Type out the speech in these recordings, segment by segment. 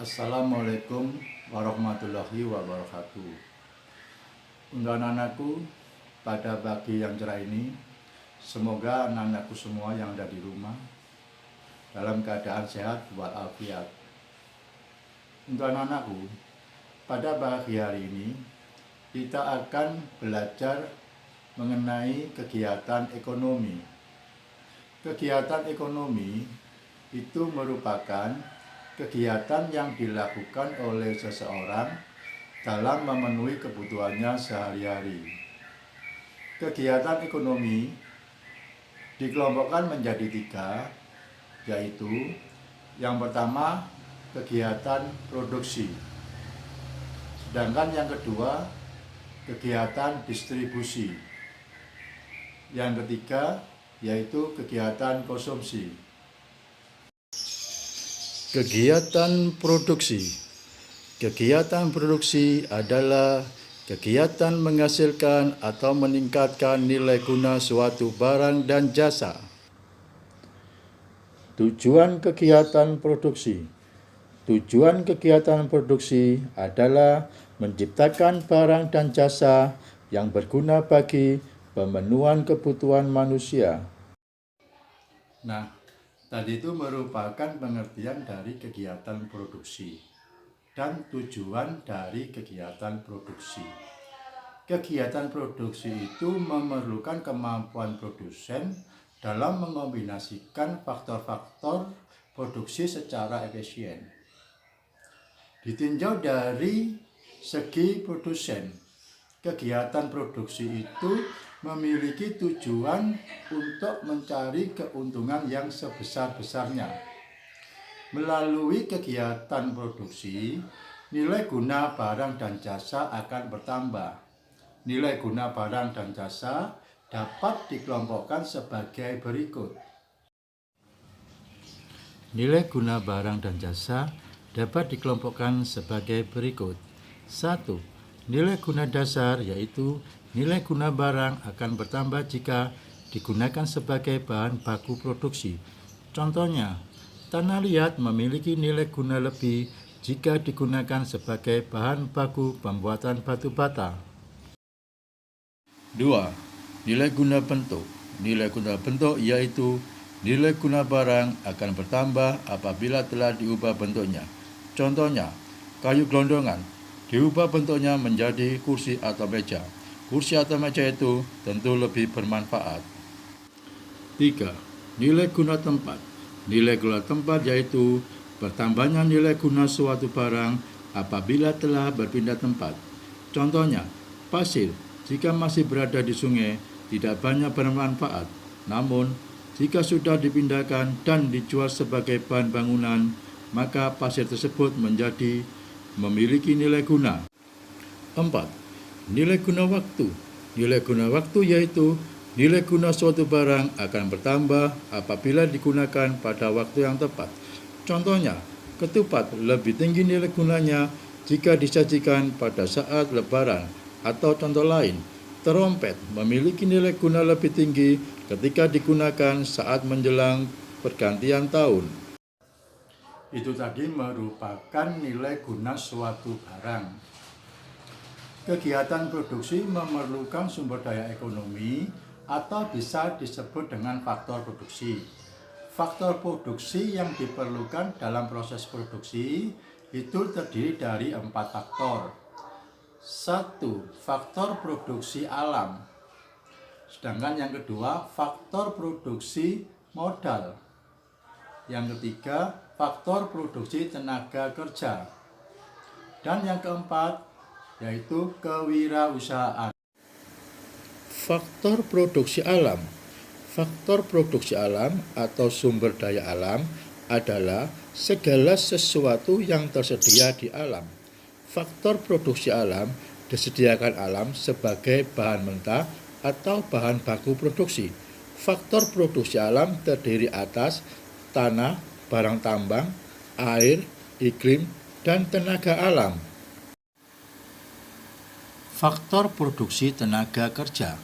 Assalamualaikum warahmatullahi wabarakatuh. Untuk anak-anakku, pada pagi yang cerah ini, semoga anak-anakku semua yang ada di rumah dalam keadaan sehat walafiat. Untuk anak-anakku, pada pagi hari ini kita akan belajar mengenai kegiatan ekonomi. Kegiatan ekonomi itu merupakan kegiatan yang dilakukan oleh seseorang dalam memenuhi kebutuhannya sehari-hari. Kegiatan ekonomi dikelompokkan menjadi 3, yaitu yang pertama kegiatan produksi, sedangkan yang kedua kegiatan distribusi, yang ketiga yaitu kegiatan konsumsi. Kegiatan produksi. Kegiatan produksi adalah kegiatan menghasilkan atau meningkatkan nilai guna suatu barang dan jasa. Tujuan kegiatan produksi. Tujuan kegiatan produksi adalah menciptakan barang dan jasa yang berguna bagi pemenuhan kebutuhan manusia. Nah, tadi itu merupakan pengertian dari kegiatan produksi dan tujuan dari kegiatan produksi. Kegiatan produksi itu memerlukan kemampuan produsen dalam mengombinasikan faktor-faktor produksi secara efisien. Ditinjau dari segi produsen, kegiatan produksi itu memiliki tujuan untuk mencari keuntungan yang sebesar-besarnya. Melalui kegiatan produksi, nilai guna barang dan jasa akan bertambah. Nilai guna barang dan jasa dapat dikelompokkan sebagai berikut. Nilai guna barang dan jasa dapat dikelompokkan sebagai berikut. 1. Nilai guna dasar, yaitu nilai guna barang akan bertambah jika digunakan sebagai bahan baku produksi. Contohnya, tanah liat memiliki nilai guna lebih jika digunakan sebagai bahan baku pembuatan batu bata. 2. Nilai guna bentuk. Nilai guna bentuk yaitu nilai guna barang akan bertambah apabila telah diubah bentuknya. Contohnya, kayu gelondongan diubah bentuknya menjadi kursi atau meja. Kursi atau meja itu tentu lebih bermanfaat. 3. Nilai guna tempat. Nilai guna tempat yaitu bertambahnya nilai guna suatu barang apabila telah berpindah tempat. Contohnya, pasir jika masih berada di sungai tidak banyak bermanfaat. Namun, jika sudah dipindahkan dan dijual sebagai bahan bangunan, maka pasir tersebut memiliki nilai guna. 4. Nilai guna waktu. Nilai guna waktu yaitu nilai guna suatu barang akan bertambah apabila digunakan pada waktu yang tepat. Contohnya, ketupat lebih tinggi nilai gunanya jika disajikan pada saat lebaran, atau contoh lain, terompet memiliki nilai guna lebih tinggi ketika digunakan saat menjelang pergantian tahun. Itu tadi merupakan nilai guna suatu barang. Kegiatan produksi memerlukan sumber daya ekonomi atau bisa disebut dengan faktor produksi. Faktor produksi yang diperlukan dalam proses produksi itu terdiri dari 4 faktor. 1. Faktor produksi alam. Sedangkan yang kedua, faktor produksi modal. Yang ketiga, faktor produksi tenaga kerja. Dan yang keempat, yaitu kewirausahaan. Faktor produksi alam. Faktor produksi alam atau sumber daya alam adalah segala sesuatu yang tersedia di alam. Faktor produksi alam disediakan alam sebagai bahan mentah atau bahan baku produksi. Faktor produksi alam terdiri atas tanah, barang tambang, air, iklim, dan tenaga alam. Faktor produksi tenaga kerja.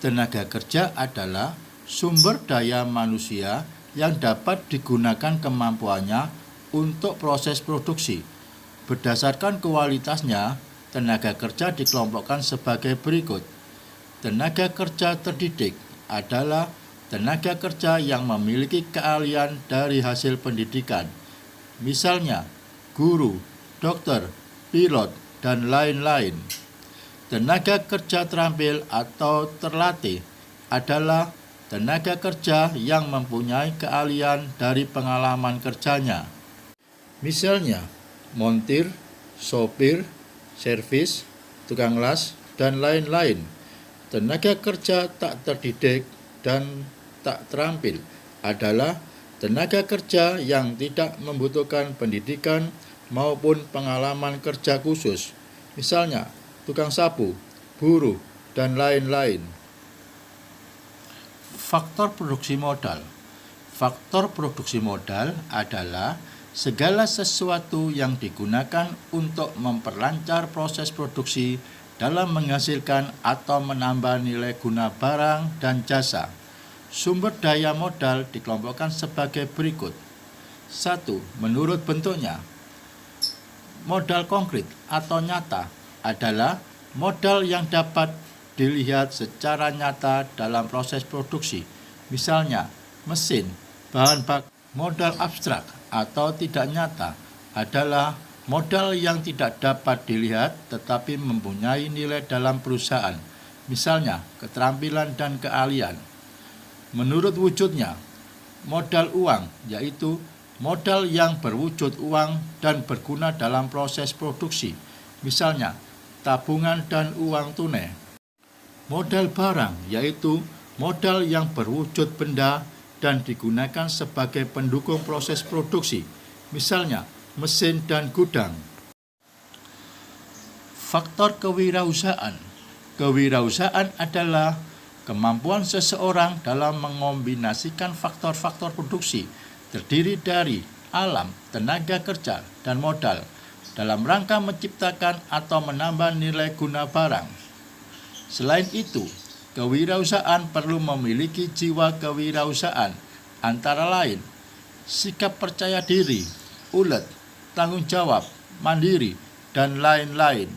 Tenaga kerja adalah sumber daya manusia yang dapat digunakan kemampuannya untuk proses produksi. Berdasarkan kualitasnya, tenaga kerja dikelompokkan sebagai berikut. Tenaga kerja terdidik adalah tenaga kerja yang memiliki keahlian dari hasil pendidikan. Misalnya, guru, dokter, pilot, dan lain-lain. Tenaga kerja terampil atau terlatih adalah tenaga kerja yang mempunyai keahlian dari pengalaman kerjanya. Misalnya, montir, sopir, servis, tukang las, dan lain-lain. Tenaga kerja tak terdidik dan tak terampil adalah tenaga kerja yang tidak membutuhkan pendidikan maupun pengalaman kerja khusus, misalnya tukang sapu, buruh, dan lain-lain. Faktor produksi modal. Faktor produksi modal adalah segala sesuatu yang digunakan untuk memperlancar proses produksi dalam menghasilkan atau menambah nilai guna barang dan jasa. Sumber daya modal dikelompokkan sebagai berikut. 1. Menurut bentuknya. Modal konkret atau nyata adalah modal yang dapat dilihat secara nyata dalam proses produksi. Misalnya, mesin, bahan baku. Modal abstrak atau tidak nyata adalah modal yang tidak dapat dilihat tetapi mempunyai nilai dalam perusahaan. Misalnya, keterampilan dan keahlian. Menurut wujudnya, modal uang yaitu modal yang berwujud uang dan berguna dalam proses produksi, misalnya tabungan dan uang tunai. Modal barang yaitu modal yang berwujud benda dan digunakan sebagai pendukung proses produksi, misalnya mesin dan gudang. Faktor kewirausahaan. Kewirausahaan adalah kemampuan seseorang dalam mengombinasikan faktor-faktor produksi terdiri dari alam, tenaga kerja, dan modal dalam rangka menciptakan atau menambah nilai guna barang. Selain itu, kewirausahaan perlu memiliki jiwa kewirausahaan, antara lain sikap percaya diri, ulet, tanggung jawab, mandiri, dan lain-lain.